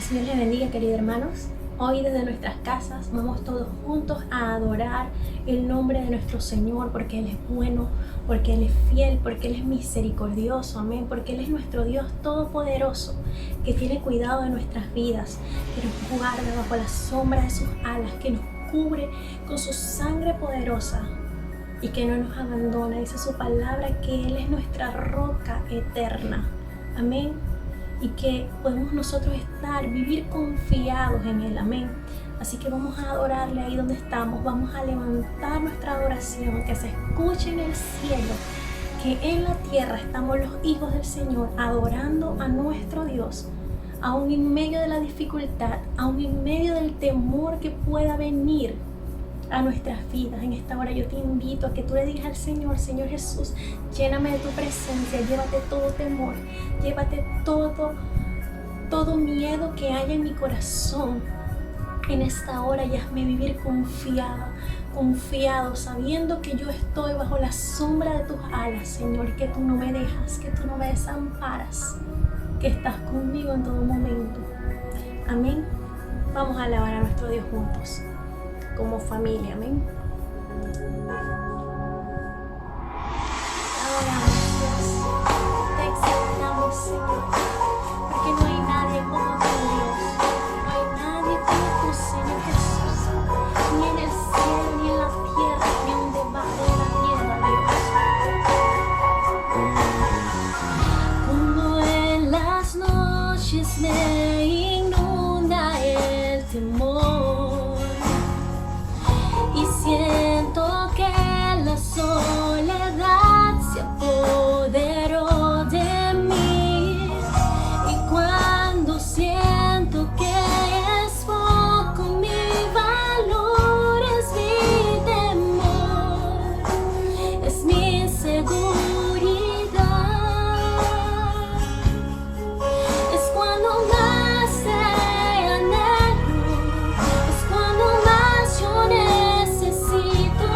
El Señor les bendiga, queridos hermanos. Hoy desde nuestras casas vamos todos juntos a adorar el nombre de nuestro Señor, porque Él es bueno, porque Él es fiel, porque Él es misericordioso, amén, porque Él es nuestro Dios todopoderoso, que tiene cuidado de nuestras vidas, que nos guarda bajo la sombra de sus alas, que nos cubre con su sangre poderosa y que no nos abandona. Dice su palabra que Él es nuestra roca eterna, amén, y que podemos nosotros vivir confiados en Él, amén. Así que vamos a adorarle ahí donde estamos, vamos a levantar nuestra adoración, que se escuche en el cielo, que en la tierra estamos los hijos del Señor adorando a nuestro Dios, aún en medio de la dificultad, aún en medio del temor que pueda venir a nuestras vidas. En esta hora yo te invito a que tú le digas al Señor: Señor Jesús, lléname de tu presencia, llévate todo temor, llévate todo miedo que haya en mi corazón. En esta hora y hazme vivir confiado, sabiendo que yo estoy bajo la sombra de tus alas, Señor, que tú no me dejas, que tú no me desamparas, que estás conmigo en todo momento. Amén. Vamos a alabar a nuestro Dios juntos, como familia, amén. Adoramos, Dios, te exaltamos, Señor, porque no hay nadie como tu Dios, no hay nadie como tu Señor Jesús, ni en el cielo, ni en la tierra, ni aun debajo de la tierra, Dios. Como en las noches me inunda el temor y siento que la soledad se apoderó de mí, y cuando siento que es poco mi valor, es mi temor, es mi seguridad, es cuando más te anhelo, es cuando más yo necesito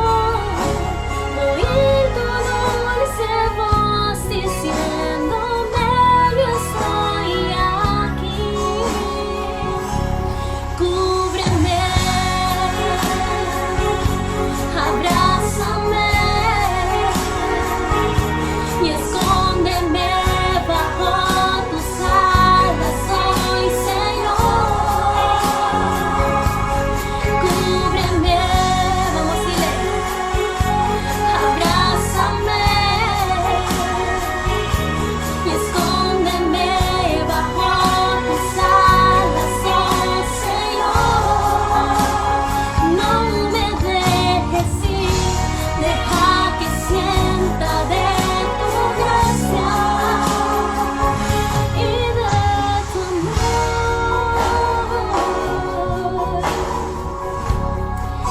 oír tu dulce voz diciéndome: yo estoy aquí. Cúbreme, abrázame y escóndeme bajo tus alas hoy, Señor. Cúbreme, vamos a decirle: abrázame y escóndeme bajo tus alas, oh Señor. No me dejes ir, deja que sienta de tu gracia y de tu amor.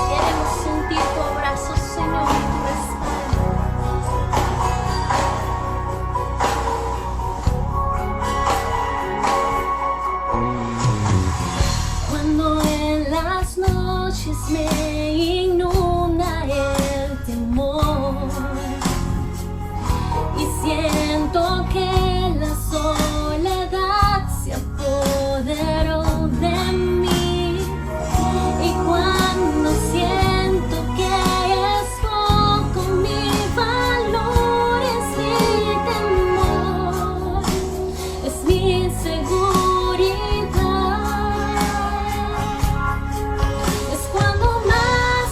Queremos sentir tu abrazo, Señor, y tu respaldo. Cuando en las noches me inunda el temor y siento que la soledad se apoderó de mí, y cuando siento que es poco mi valor, es mi temor, es mi seguridad, es cuando más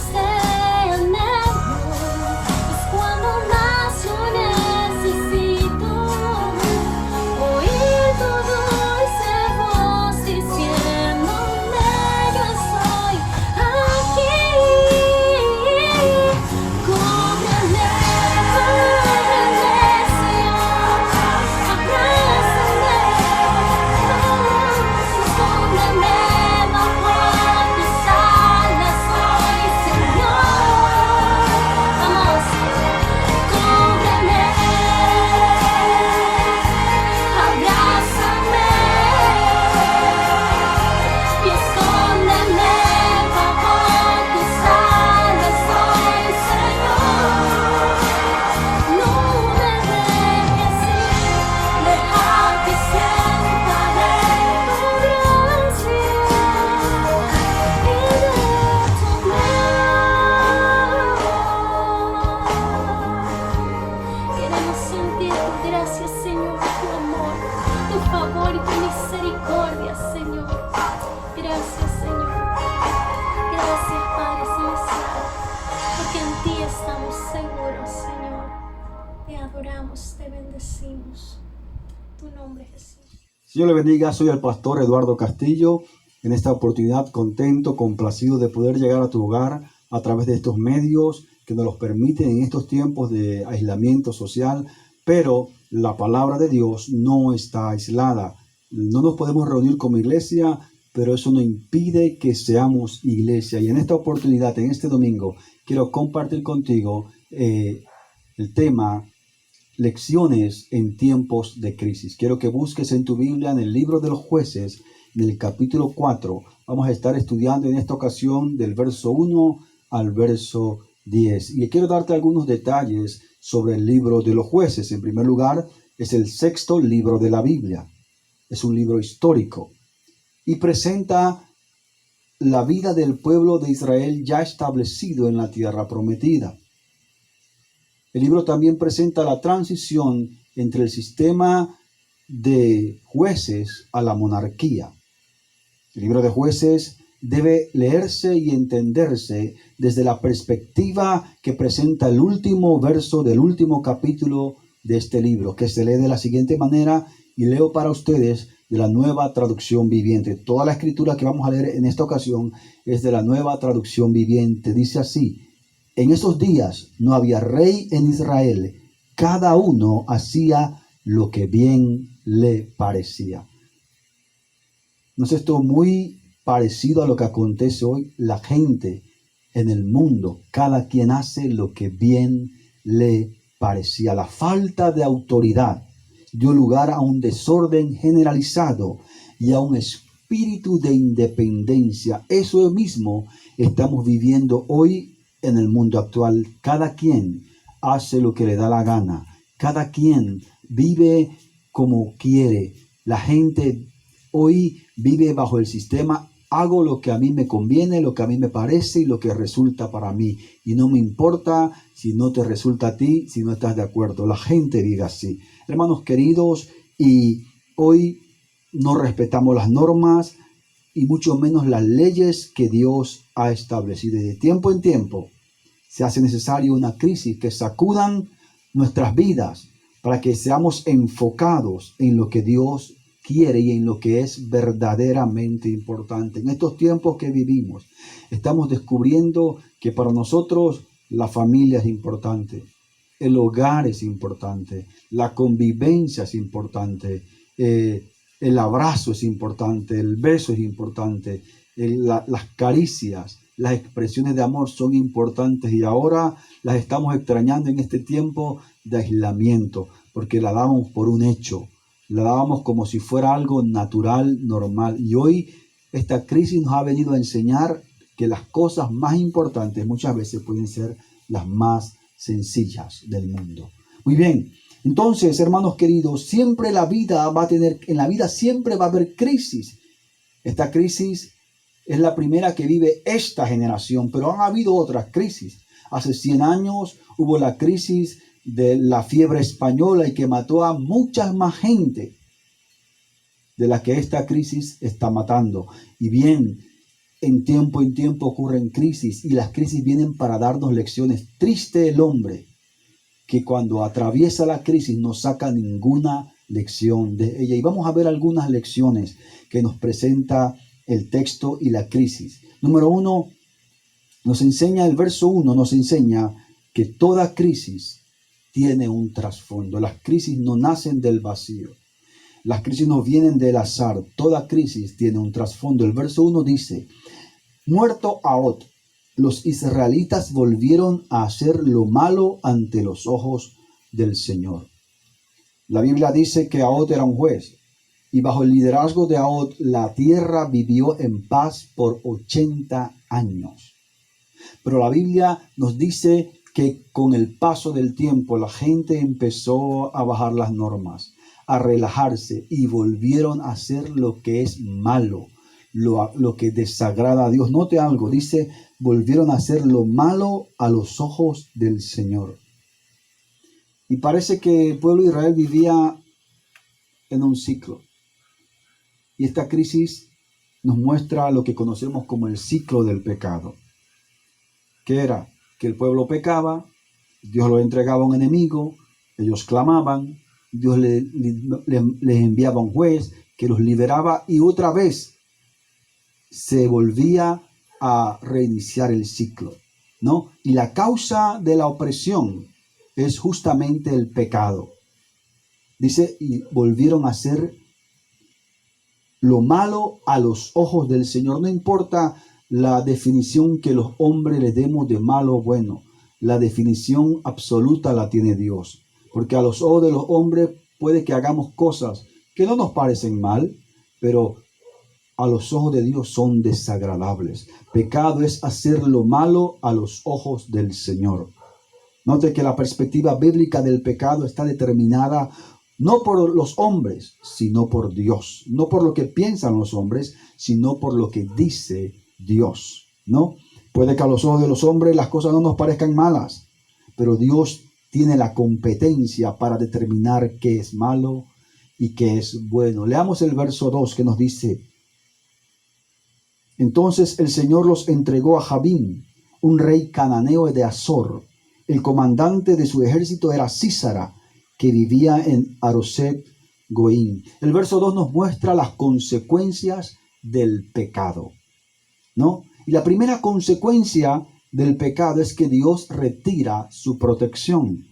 Gracias, Señor, tu amor, tu favor y tu misericordia, Señor. Gracias, Señor. Gracias, Padre Celestial, porque en ti estamos seguros, Señor. Te adoramos, te bendecimos. Tu nombre, Jesús. Señor le bendiga, soy el pastor Eduardo Castillo. En esta oportunidad contento, complacido de poder llegar a tu hogar a través de estos medios que nos los permiten en estos tiempos de aislamiento social, pero la palabra de Dios no está aislada. No nos podemos reunir como iglesia, pero eso no impide que seamos iglesia. Y en esta oportunidad, en este domingo, quiero compartir contigo el tema Lecciones en tiempos de crisis. Quiero que busques en tu Biblia, en el libro de los Jueces, en el capítulo 4. Vamos a estar estudiando en esta ocasión del verso 1 al verso 10. Y quiero darte algunos detalles sobre el libro de los Jueces. En primer lugar, es el sexto libro de la Biblia. Es un libro histórico y presenta la vida del pueblo de Israel ya establecido en la tierra prometida. El libro también presenta la transición entre el sistema de jueces a la monarquía. El libro de Jueces debe leerse y entenderse desde la perspectiva que presenta el último verso del último capítulo de este libro, que se lee de la siguiente manera, y leo para ustedes de la Nueva Traducción Viviente. Toda la escritura que vamos a leer en esta ocasión es de la Nueva Traducción Viviente. Dice así: en esos días no había rey en Israel, cada uno hacía lo que bien le parecía. ¿No es esto muy parecido a lo que acontece hoy? La gente en el mundo, cada quien hace lo que bien le parecía. La falta de autoridad dio lugar a un desorden generalizado y a un espíritu de independencia. Eso mismo estamos viviendo hoy en el mundo actual. Cada quien hace lo que le da la gana. Cada quien vive como quiere. La gente hoy vive bajo el sistema: hago lo que a mí me conviene, lo que a mí me parece y lo que resulta para mí. Y no me importa si no te resulta a ti, si no estás de acuerdo. La gente vive así. Hermanos queridos, y hoy no respetamos las normas y mucho menos las leyes que Dios ha establecido. Y de tiempo en tiempo se hace necesario una crisis que sacudan nuestras vidas para que seamos enfocados en lo que Dios quiere y en lo que es verdaderamente importante. En estos tiempos que vivimos, estamos descubriendo que para nosotros la familia es importante, el hogar es importante, la convivencia es importante, el abrazo es importante, el beso es importante, las caricias, las expresiones de amor son importantes, y ahora las estamos extrañando en este tiempo de aislamiento, porque la dábamos por un hecho, la dábamos como si fuera algo natural, normal. Y hoy esta crisis nos ha venido a enseñar que las cosas más importantes muchas veces pueden ser las más sencillas del mundo. Muy bien, entonces, hermanos queridos, siempre en la vida siempre va a haber crisis. Esta crisis es la primera que vive esta generación, pero han habido otras crisis. Hace 100 años hubo la crisis de la fiebre española y que mató a mucha más gente de la que esta crisis está matando. Y bien, en tiempo ocurren crisis, y las crisis vienen para darnos lecciones. Triste el hombre que cuando atraviesa la crisis no saca ninguna lección de ella. Y vamos a ver algunas lecciones que nos presenta el texto y la crisis. Número 1, el verso 1 nos enseña que toda crisis tiene un trasfondo. Las crisis no nacen del vacío. Las crisis no vienen del azar. Toda crisis tiene un trasfondo. El verso 1 dice: muerto Ahod, los israelitas volvieron a hacer lo malo ante los ojos del Señor. La Biblia dice que Ahod era un juez, y bajo el liderazgo de Ahod la tierra vivió en paz por 80 años. Pero la Biblia nos dice que con el paso del tiempo la gente empezó a bajar las normas, a relajarse, y volvieron a hacer lo que es malo, lo que desagrada a Dios. Note algo, dice, volvieron a hacer lo malo a los ojos del Señor. Y parece que el pueblo de Israel vivía en un ciclo. Y esta crisis nos muestra lo que conocemos como el ciclo del pecado. Que era que el pueblo pecaba, Dios lo entregaba a un enemigo, ellos clamaban, Dios les enviaba un juez que los liberaba y otra vez se volvía a reiniciar el ciclo, ¿no? Y la causa de la opresión es justamente el pecado. Dice, y volvieron a hacer lo malo a los ojos del Señor. No importa la definición que los hombres le demos de malo o bueno, la definición absoluta la tiene Dios. Porque a los ojos de los hombres puede que hagamos cosas que no nos parecen mal, pero a los ojos de Dios son desagradables. Pecado es hacer lo malo a los ojos del Señor. Note que la perspectiva bíblica del pecado está determinada no por los hombres, sino por Dios. No por lo que piensan los hombres, sino por lo que dice Dios, ¿no? Puede que a los ojos de los hombres las cosas no nos parezcan malas, pero Dios tiene la competencia para determinar qué es malo y qué es bueno. Leamos el verso 2 que nos dice: entonces el Señor los entregó a Jabín, un rey cananeo de Azor. El comandante de su ejército era Sísara, que vivía en Aroset Goín. El verso 2 nos muestra las consecuencias del pecado, ¿no? Y la primera consecuencia del pecado es que Dios retira su protección.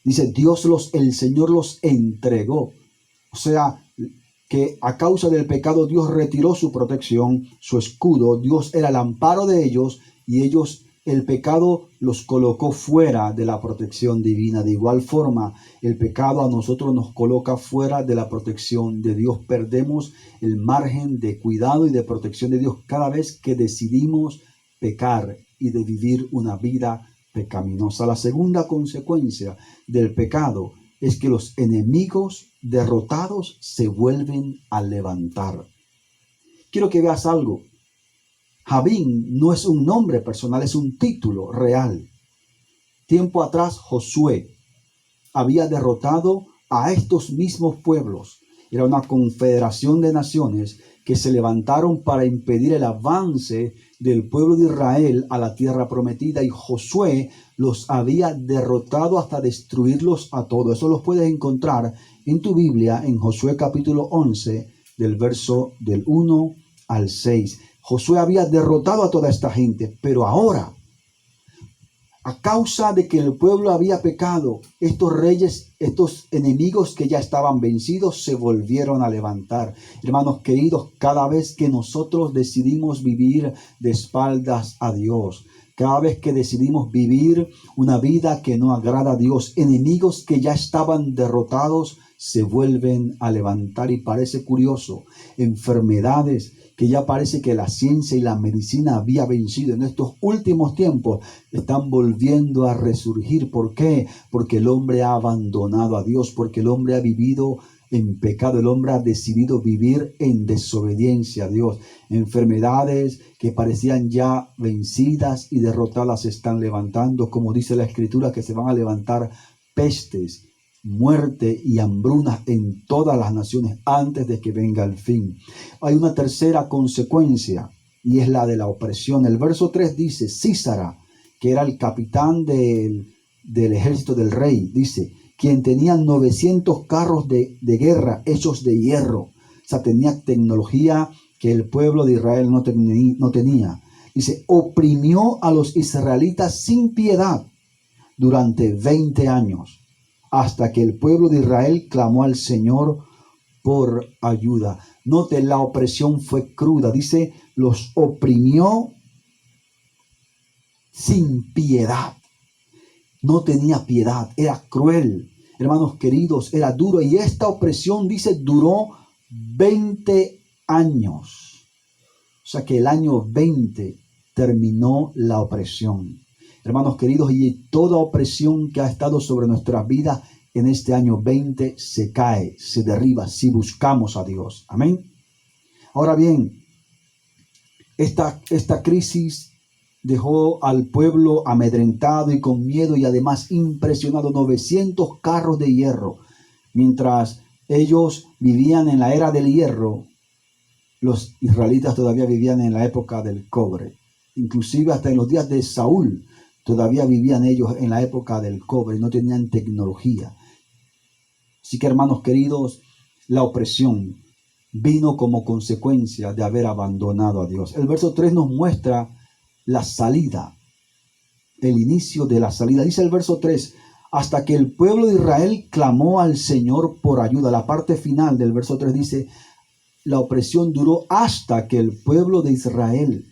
Dice, el Señor los entregó. O sea, que a causa del pecado Dios retiró su protección, su escudo. Dios era el amparo de ellos y ellos, el pecado los colocó fuera de la protección divina. De igual forma, el pecado a nosotros nos coloca fuera de la protección de Dios. Perdemos el margen de cuidado y de protección de Dios cada vez que decidimos pecar y de vivir una vida pecaminosa. La segunda consecuencia del pecado es que los enemigos derrotados se vuelven a levantar. Quiero que veas algo. Jabín no es un nombre personal, es un título real. Tiempo atrás Josué había derrotado a estos mismos pueblos. Era una confederación de naciones que se levantaron para impedir el avance del pueblo de Israel a la tierra prometida, y Josué los había derrotado hasta destruirlos a todos. Eso los puedes encontrar en tu Biblia en Josué capítulo 11 del verso del 1 al 6. Josué había derrotado a toda esta gente, pero ahora, a causa de que el pueblo había pecado, estos reyes, estos enemigos que ya estaban vencidos, se volvieron a levantar. Hermanos queridos, cada vez que nosotros decidimos vivir de espaldas a Dios, cada vez que decidimos vivir una vida que no agrada a Dios, enemigos que ya estaban derrotados se vuelven a levantar. Y parece curioso, enfermedades que ya parece que la ciencia y la medicina había vencido en estos últimos tiempos, están volviendo a resurgir. ¿Por qué? Porque el hombre ha abandonado a Dios, porque el hombre ha vivido en pecado, el hombre ha decidido vivir en desobediencia a Dios. Enfermedades que parecían ya vencidas y derrotadas se están levantando, como dice la Escritura, que se van a levantar pestes, muerte y hambruna en todas las naciones antes de que venga el fin. Hay una tercera consecuencia y es la de la opresión. El verso 3 dice: Sísara, que era el capitán del ejército del rey, dice, quien tenía 900 carros de guerra hechos de hierro. O sea, tenía tecnología que el pueblo de Israel no tenía. Dice, oprimió a los israelitas sin piedad durante 20 años. Hasta que el pueblo de Israel clamó al Señor por ayuda. Note, la opresión fue cruda. Dice, los oprimió sin piedad. No tenía piedad, era cruel. Hermanos queridos, era duro. Y esta opresión, dice, duró 20 años. O sea que el año 20 terminó la opresión. Hermanos queridos, y toda opresión que ha estado sobre nuestras vidas en este año 20 se cae, se derriba si buscamos a Dios. Amén. Ahora bien, esta crisis dejó al pueblo amedrentado y con miedo y además impresionado. 900 carros de hierro. Mientras ellos vivían en la era del hierro, los israelitas todavía vivían en la época del cobre. Inclusive hasta en los días de Saúl todavía vivían ellos en la época del cobre y no tenían tecnología. Así que, hermanos queridos, la opresión vino como consecuencia de haber abandonado a Dios. El verso 3 nos muestra la salida, el inicio de la salida. Dice el verso 3, hasta que el pueblo de Israel clamó al Señor por ayuda. La parte final del verso 3 dice, la opresión duró hasta que el pueblo de Israel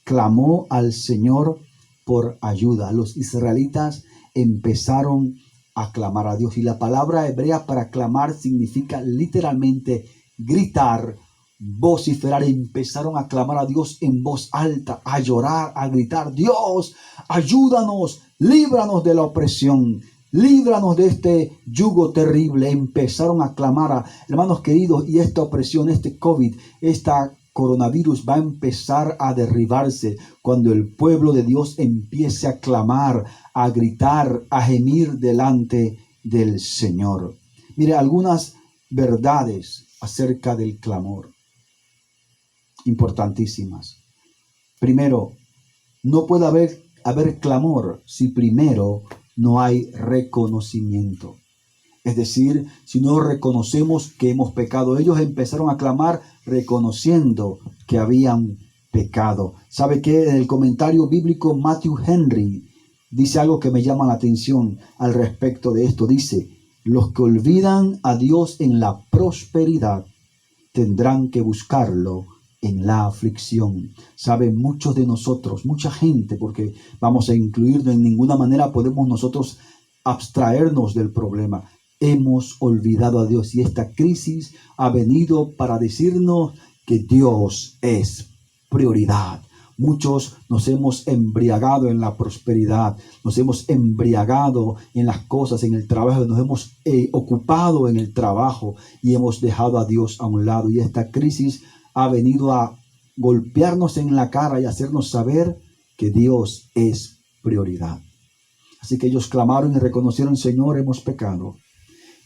clamó al Señor por ayuda. Los israelitas empezaron a clamar a Dios. Y la palabra hebrea para clamar significa literalmente gritar, vociferar. Empezaron a clamar a Dios en voz alta, a llorar, a gritar, Dios, ayúdanos, líbranos de la opresión, líbranos de este yugo terrible. Empezaron a clamar, hermanos queridos, y esta opresión, este COVID, esta coronavirus va a empezar a derribarse cuando el pueblo de Dios empiece a clamar, a gritar, a gemir delante del Señor. Mire, algunas verdades acerca del clamor, importantísimas. Primero, no puede haber clamor si primero no hay reconocimiento. Es decir, si no reconocemos que hemos pecado. Ellos empezaron a clamar reconociendo que habían pecado. ¿Sabe qué? En el comentario bíblico Matthew Henry dice algo que me llama la atención al respecto de esto. Dice, los que olvidan a Dios en la prosperidad tendrán que buscarlo en la aflicción. Saben, muchos de nosotros, mucha gente, porque vamos a incluirlo, en ninguna manera podemos nosotros abstraernos del problema. Hemos olvidado a Dios y esta crisis ha venido para decirnos que Dios es prioridad. Muchos nos hemos embriagado en la prosperidad, nos hemos embriagado en las cosas, en el trabajo, nos hemos ocupado en el trabajo y hemos dejado a Dios a un lado. Y esta crisis ha venido a golpearnos en la cara y hacernos saber que Dios es prioridad. Así que ellos clamaron y reconocieron, Señor, hemos pecado.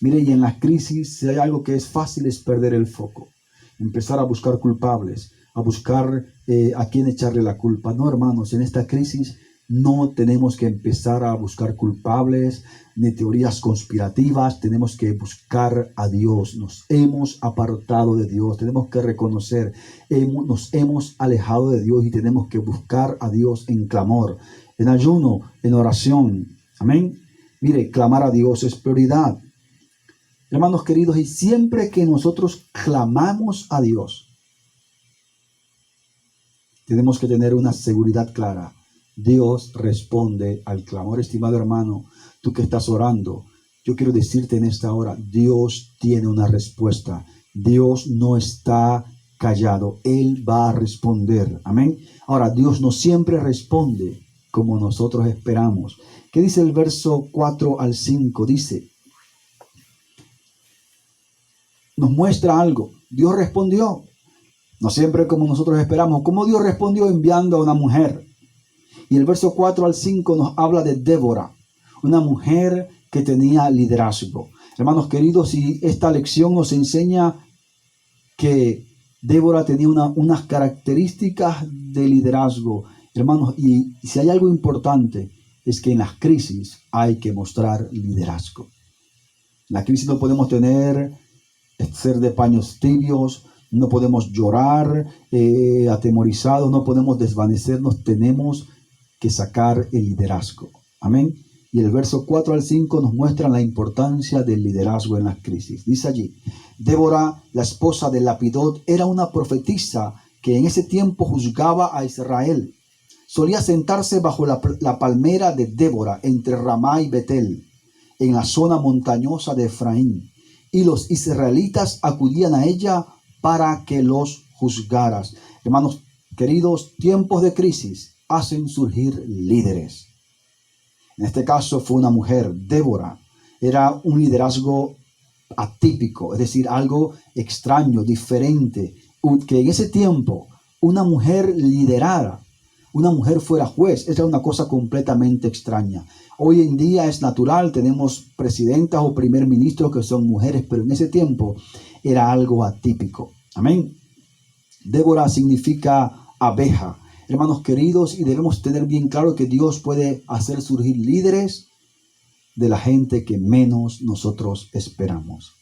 Mire, y en las crisis, si hay algo que es fácil, es perder el foco. Empezar a buscar culpables, a buscar a quién echarle la culpa. No, hermanos, en esta crisis no tenemos que empezar a buscar culpables ni teorías conspirativas. Tenemos que buscar a Dios. Nos hemos apartado de Dios. Tenemos que reconocer, nos hemos alejado de Dios y tenemos que buscar a Dios en clamor, en ayuno, en oración. Amén. Mire, clamar a Dios es prioridad. Hermanos queridos, y siempre que nosotros clamamos a Dios, tenemos que tener una seguridad clara. Dios responde al clamor. Estimado hermano, tú que estás orando, yo quiero decirte en esta hora, Dios tiene una respuesta. Dios no está callado. Él va a responder. Amén. Ahora, Dios no siempre responde como nosotros esperamos. ¿Qué dice el verso 4 al 5? Dice, nos muestra algo. Dios respondió. No siempre como nosotros esperamos. ¿Cómo Dios respondió? Enviando a una mujer. Y el verso 4 al 5 nos habla de Débora, una mujer que tenía liderazgo. Hermanos queridos, y esta lección nos enseña que Débora tenía unas características de liderazgo. Hermanos, y si hay algo importante, es que en las crisis hay que mostrar liderazgo. En la crisis no podemos ser de paños tibios, no podemos llorar atemorizados, no podemos desvanecernos, tenemos que sacar el liderazgo. Amén. Y el verso 4 al 5 nos muestra la importancia del liderazgo en las crisis. Dice allí, Débora, la esposa de Lapidot, era una profetisa que en ese tiempo juzgaba a Israel. Solía sentarse bajo la palmera de Débora entre Ramá y Betel, en la zona montañosa de Efraín. Y los israelitas acudían a ella para que los juzgaras. Hermanos queridos, tiempos de crisis hacen surgir líderes. En este caso fue una mujer, Débora. Era un liderazgo atípico, es decir, algo extraño, diferente, que en ese tiempo una mujer liderara una mujer fuera juez. Esa era una cosa completamente extraña. Hoy en día es natural, tenemos presidentas o primer ministros que son mujeres, pero en ese tiempo era algo atípico. Amén. Débora significa abeja. Hermanos queridos, y debemos tener bien claro que Dios puede hacer surgir líderes de la gente que menos nosotros esperamos.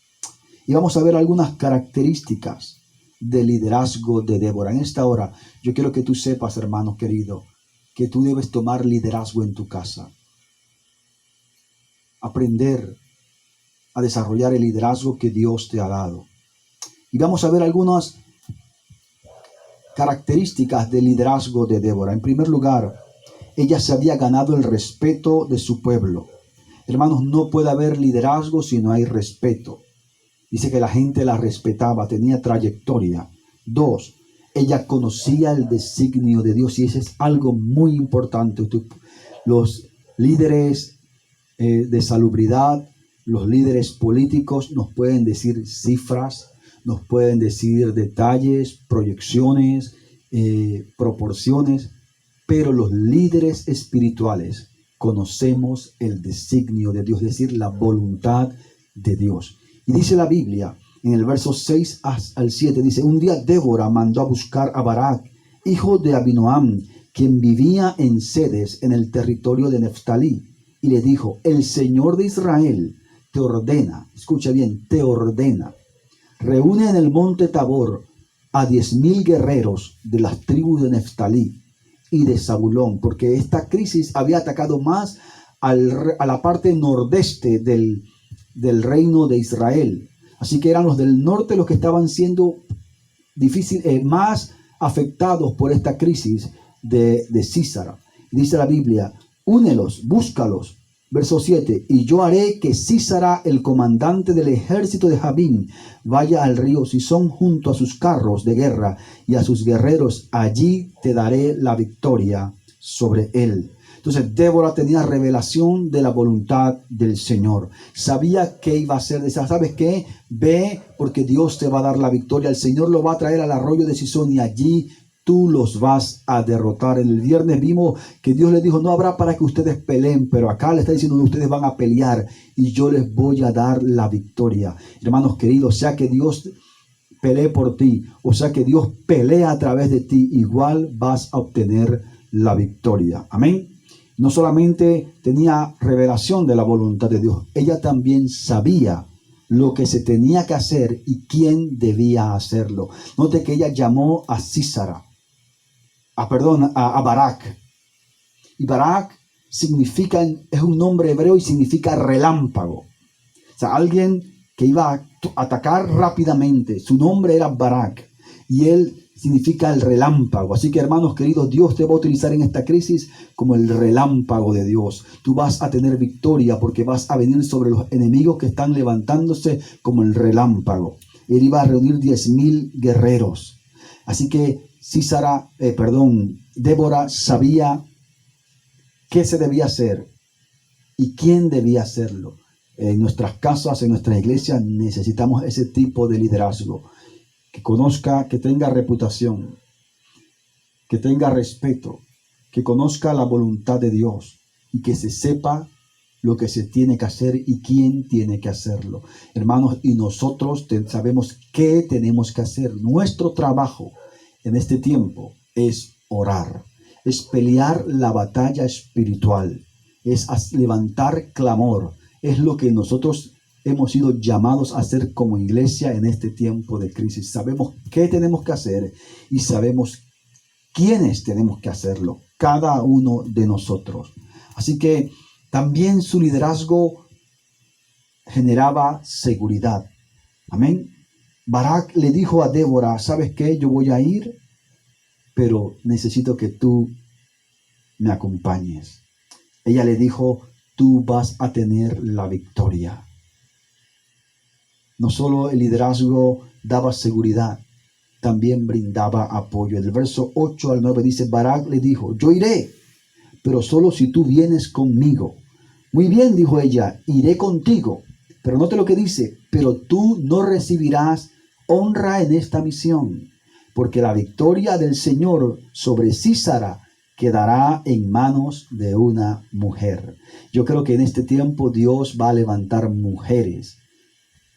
Y vamos a ver algunas características del liderazgo de Débora. En esta hora, yo quiero que tú sepas, hermano querido, que tú debes tomar liderazgo en tu casa. Aprender a desarrollar el liderazgo que Dios te ha dado. Y vamos a ver algunas características del liderazgo de Débora. En primer lugar, ella se había ganado el respeto de su pueblo. Hermanos, no puede haber liderazgo si no hay respeto. Dice que la gente la respetaba, tenía trayectoria. 2, ella conocía el designio de Dios, y eso es algo muy importante. Los líderes de salubridad, los líderes políticos nos pueden decir cifras, nos pueden decir detalles, proyecciones, proporciones, pero los líderes espirituales conocemos el designio de Dios, es decir, la voluntad de Dios. Y dice la Biblia, en el verso 6 al 7, dice: un día Débora mandó a buscar a Barak, hijo de Abinoam, quien vivía en Cedes, en el territorio de Neftalí, y le dijo: el Señor de Israel te ordena, escucha bien, te ordena, reúne en el monte Tabor a 10,000 guerreros de las tribus de Neftalí y de Zabulón, porque esta crisis había atacado más a la parte nordeste del reino de Israel. Así que eran los del norte los que estaban siendo más afectados por esta crisis de Sísara. Dice la Biblia: únelos, búscalos. Verso 7, y yo haré que Sísara, el comandante del ejército de Jabín, vaya al río Sison junto a sus carros de guerra y a sus guerreros. Allí te daré la victoria sobre él. Entonces Débora tenía revelación de la voluntad del Señor. Sabía que iba a hacer. ¿Sabes qué? Ve, porque Dios te va a dar la victoria. El Señor lo va a traer al arroyo de Sison y allí tú los vas a derrotar. El viernes vimos que Dios les dijo: no habrá para que ustedes peleen, pero acá le está diciendo: ustedes van a pelear y yo les voy a dar la victoria. Hermanos queridos, sea que Dios pelee por ti, o sea que Dios pelea a través de ti, igual vas a obtener la victoria. Amén. No solamente tenía revelación de la voluntad de Dios, ella también sabía lo que se tenía que hacer y quién debía hacerlo. Note que ella llamó a Sísara, a Barak. Y Barak significa, es un nombre hebreo y significa relámpago. O sea, alguien que iba a atacar rápidamente. Su nombre era Barak y él significa el relámpago. Así que, hermanos queridos, Dios te va a utilizar en esta crisis como el relámpago de Dios. Tú vas a tener victoria porque vas a venir sobre los enemigos que están levantándose como el relámpago. Él iba a reunir 10,000 guerreros. Así que Débora sabía qué se debía hacer y quién debía hacerlo. En nuestras casas, en nuestras iglesias, necesitamos ese tipo de liderazgo. Que conozca, que tenga reputación, que tenga respeto, que conozca la voluntad de Dios y que se sepa lo que se tiene que hacer y quién tiene que hacerlo. Hermanos, y nosotros sabemos qué tenemos que hacer. Nuestro trabajo en este tiempo es orar, es pelear la batalla espiritual, es levantar clamor. Es lo que nosotros hemos sido llamados a hacer como iglesia en este tiempo de crisis. Sabemos qué tenemos que hacer y sabemos quiénes tenemos que hacerlo, cada uno de nosotros. Así que también su liderazgo generaba seguridad. Amén. Barak le dijo a Débora: ¿sabes qué? Yo voy a ir, pero necesito que tú me acompañes. Ella le dijo: tú vas a tener la victoria. No solo el liderazgo daba seguridad, también brindaba apoyo. El verso 8 al 9 dice: Barak le dijo: yo iré, pero solo si tú vienes conmigo. Muy bien, dijo ella, iré contigo. Pero note lo que dice: pero tú no recibirás honra en esta misión, porque la victoria del Señor sobre Sísara, quedará en manos de una mujer. Yo creo que en este tiempo Dios va a levantar mujeres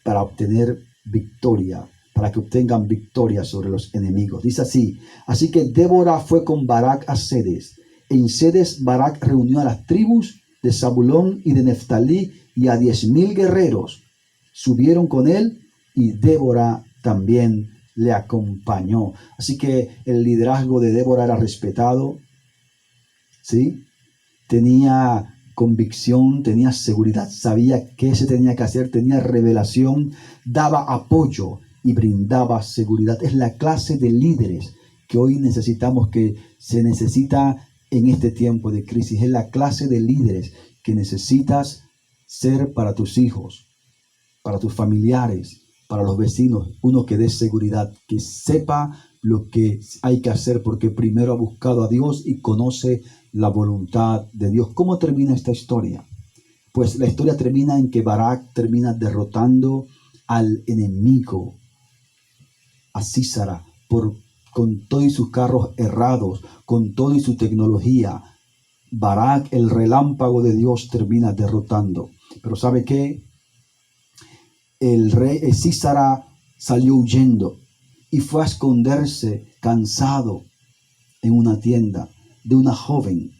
para obtener victoria, para que obtengan victoria sobre los enemigos. Dice así: así que Débora fue con Barak a Cedes. En Cedes Barak reunió a las tribus de Zabulón y de Neftalí y a 10,000 guerreros. Subieron con él y Débora también le acompañó. Así que el liderazgo de Débora era respetado, ¿sí? Tenía convicción, tenía seguridad, sabía qué se tenía que hacer, tenía revelación, daba apoyo y brindaba seguridad. Es la clase de líderes que hoy necesitamos, que se necesita en este tiempo de crisis. Es la clase de líderes que necesitas ser para tus hijos, para tus familiares, para los vecinos. Uno que dé seguridad, que sepa lo que hay que hacer, porque primero ha buscado a Dios y conoce la voluntad de Dios. ¿Cómo termina esta historia? Pues la historia termina en que Barak termina derrotando al enemigo, a Sísara, con todos sus carros errados, con toda su tecnología. Barak, el relámpago de Dios, termina derrotando. Pero ¿sabe qué? El rey Sísara salió huyendo y fue a esconderse cansado en una tienda de una joven.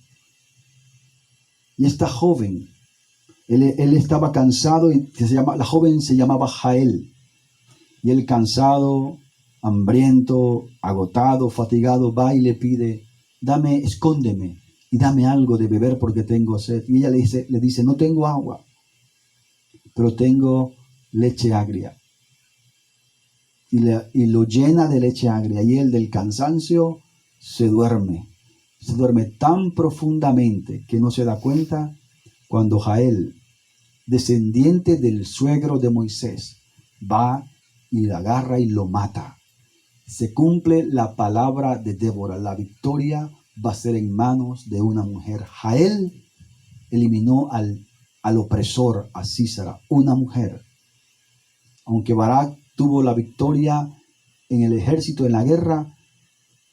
Y esta joven, él estaba cansado y la joven se llamaba Jael. Y él, cansado, hambriento, agotado, fatigado, va y le pide: escóndeme y dame algo de beber porque tengo sed. Y ella le dice: no tengo agua, pero tengo leche agria. Y lo llena de leche agria, y él, del cansancio, se duerme tan profundamente que no se da cuenta cuando Jael, descendiente del suegro de Moisés, va y le agarra y lo mata. Se cumple la palabra de Débora: la victoria va a ser en manos de una mujer. Jael eliminó al opresor, a Sísara, una mujer. Aunque Barak tuvo la victoria en el ejército, en la guerra,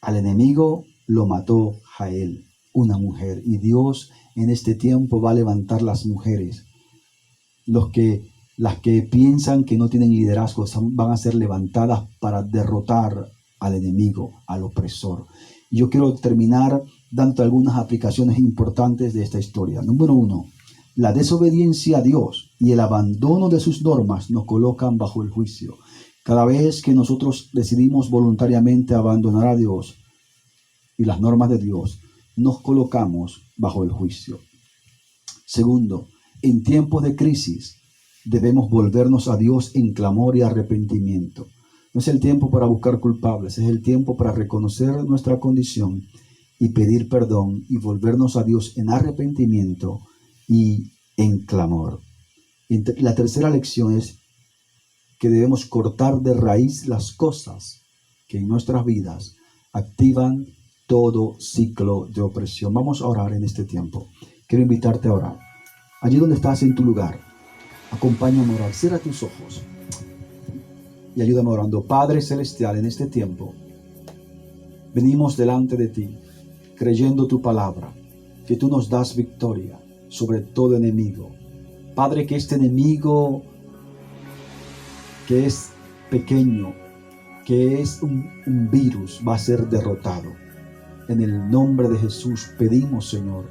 al enemigo lo mató Jael, una mujer. Y Dios en este tiempo va a levantar las mujeres. Las que piensan que no tienen liderazgo van a ser levantadas para derrotar al enemigo, al opresor. Yo quiero terminar dando algunas aplicaciones importantes de esta historia. Número 1. La desobediencia a Dios y el abandono de sus normas nos colocan bajo el juicio. Cada vez que nosotros decidimos voluntariamente abandonar a Dios y las normas de Dios, nos colocamos bajo el juicio. Segundo, en tiempos de crisis debemos volvernos a Dios en clamor y arrepentimiento. No es el tiempo para buscar culpables, es el tiempo para reconocer nuestra condición y pedir perdón y volvernos a Dios en arrepentimiento y en clamor. La tercera lección es que debemos cortar de raíz las cosas que en nuestras vidas activan todo ciclo de opresión. Vamos a orar en este tiempo. Quiero invitarte a orar. Allí donde estás en tu lugar, acompáñame a orar. Cierra tus ojos y ayúdame orando. Padre Celestial, en este tiempo venimos delante de ti, creyendo tu palabra, que tú nos das victoria sobre todo enemigo. Padre, que este enemigo que es pequeño, que es un virus, va a ser derrotado. En el nombre de Jesús pedimos, Señor,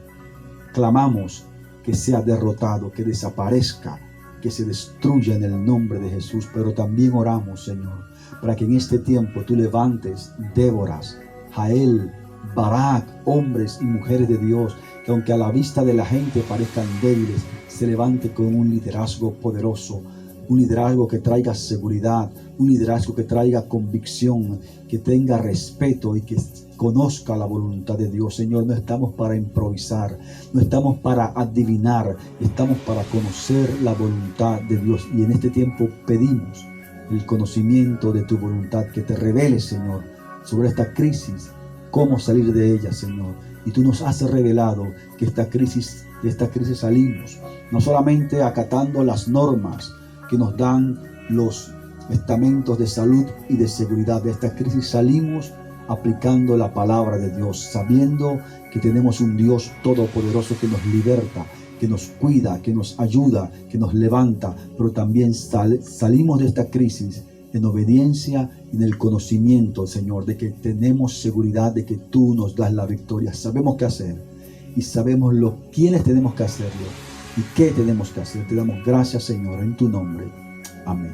clamamos que sea derrotado, que desaparezca, que se destruya en el nombre de Jesús. Pero también oramos, Señor, para que en este tiempo tú levantes Déboras, Jael, Barak, hombres y mujeres de Dios, que aunque a la vista de la gente parezcan débiles, se levante con un liderazgo poderoso, un liderazgo que traiga seguridad, un liderazgo que traiga convicción, que tenga respeto y que conozca la voluntad de Dios. Señor, no estamos para improvisar, no estamos para adivinar, estamos para conocer la voluntad de Dios. Y en este tiempo pedimos el conocimiento de tu voluntad, que te reveles, Señor, sobre esta crisis, cómo salir de ella, Señor. Y tú nos has revelado que de esta crisis salimos, no solamente acatando las normas que nos dan los estamentos de salud y de seguridad. De esta crisis salimos aplicando la palabra de Dios, sabiendo que tenemos un Dios todopoderoso que nos liberta, que nos cuida, que nos ayuda, que nos levanta, pero también salimos de esta crisis en obediencia y en el conocimiento, Señor, de que tenemos seguridad de que tú nos das la victoria. Sabemos qué hacer y sabemos quiénes tenemos que hacerlo y qué tenemos que hacer. Te damos gracias, Señor, en tu nombre. Amén.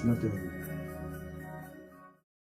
Señor, te bendiga.